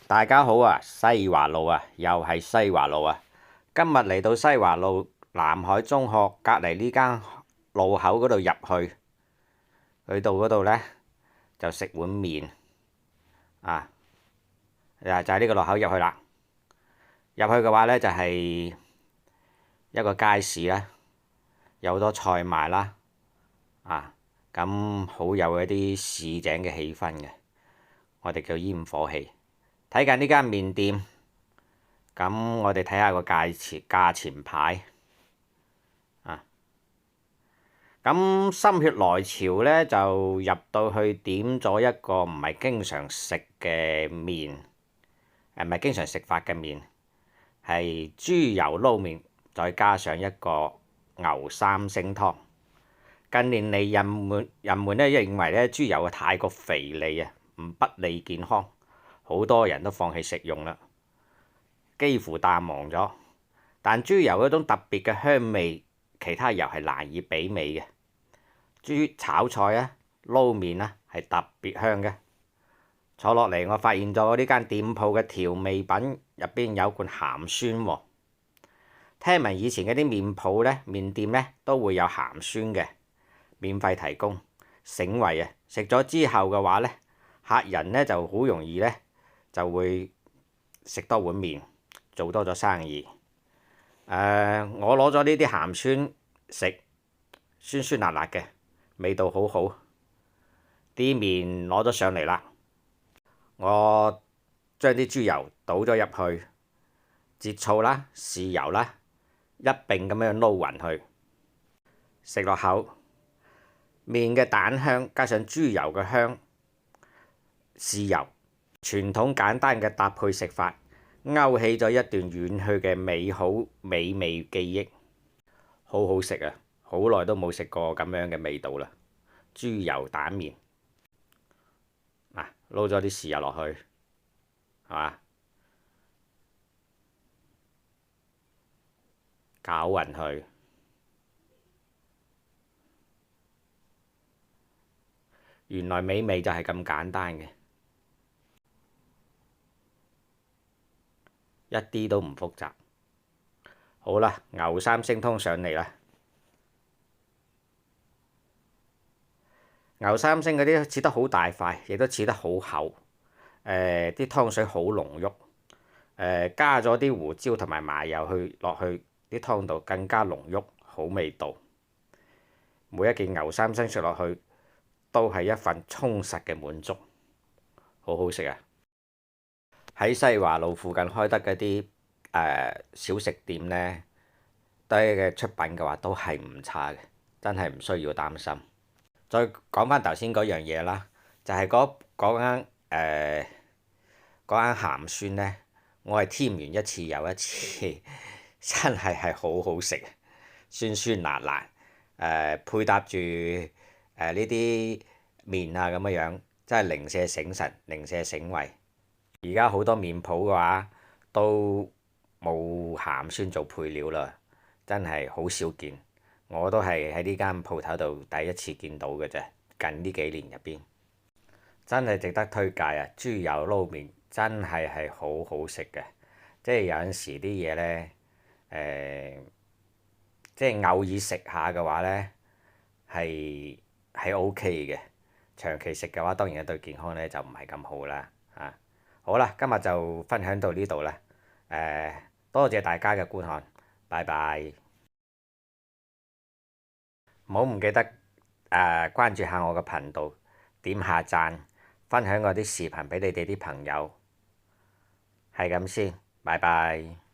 大家好啊，西華路啊，又係西華路啊。今日嚟到西華路南海中學隔離呢間路口嗰度入去到嗰度呢，就食碗麵啊，就係呢個路口入去啦。入去嘅話呢，就係一個街市啦，有好多菜賣啦，咁好有一啲市井嘅氣氛嘅，我哋叫煙火氣。睇緊呢間麵店，咁我哋睇下個價錢牌啊。咁心血來潮呢，就入到去點咗一個唔係經常食嘅麵，唔係經常食法嘅麵，係豬油撈麵，再加上一個牛三星湯。近年嚟人們咧認為咧豬油太過肥膩啊，唔不利健康，好多人都放棄食用啦，幾乎淡忘咗。但豬油嗰種特別嘅香味，其他油係難以媲美嘅。豬炒菜啊、撈麵啊係特別香嘅。坐落嚟，我發現咗呢間店鋪嘅調味品入邊有罐鹹酸喎。聽聞以前嗰啲麵店呢都會有鹹酸嘅，免費提供。醒胃啊！食咗之後嘅話呢，客人呢就好容易呢就會食多碗麵，做多咗生意。我攞咗呢啲鹹酸食，酸酸辣辣嘅，味道好好。啲麵攞咗上嚟啦，我將啲豬油倒咗入去，節醋啦、豉油啦，一並咁樣撈勻佢。食落口，麵嘅蛋香加上豬油嘅香，豉油，傳統簡單嘅搭配食法，勾起咗一段遠去嘅美好美味記憶，好好食啊！好耐都冇食過咁樣嘅味道啦。豬油蛋麵，撈咗啲豉油落去，係嘛？攪勻佢，原來美味就係咁簡單嘅，一啲都唔複雜。好啦，牛三星湯上嚟啦。牛三星嗰啲切得好大塊，亦都切得好厚。啲湯水好濃郁。加咗啲胡椒同埋麻油落去啲湯度，更加濃郁，好味道。每一件牛三星食落去都係一份充實嘅滿足，好好食啊！喺西華路附近開得嗰啲小食店呢，低嘅出品嘅話都係唔差嘅，真係唔需要擔心。再講翻頭先嗰樣嘢啦，就係嗰間鹹酸呢，我係添完一次又一次，真係好好食，酸酸辣辣，配搭住呢啲麵啊咁嘅樣，真係零舍醒神，零舍醒胃。而家好多麵鋪嘅話都冇鹹酸做配料啦，真係好少見。我都係喺呢間鋪頭度第一次見到嘅啫，近呢幾年入邊，真係值得推介啊！豬油撈麵真係好好食嘅，即係有陣時啲嘢呢，即係偶爾食下嘅話呢，係 OK 嘅。長期食嘅話，當然對健康呢就唔係咁好啦。好啦，今日就分享到呢度啦。多謝大家嘅觀看，拜拜。唔好唔記得關注下我嘅頻道，點下讚，分享我啲視頻俾你哋啲朋友。係咁先，拜拜。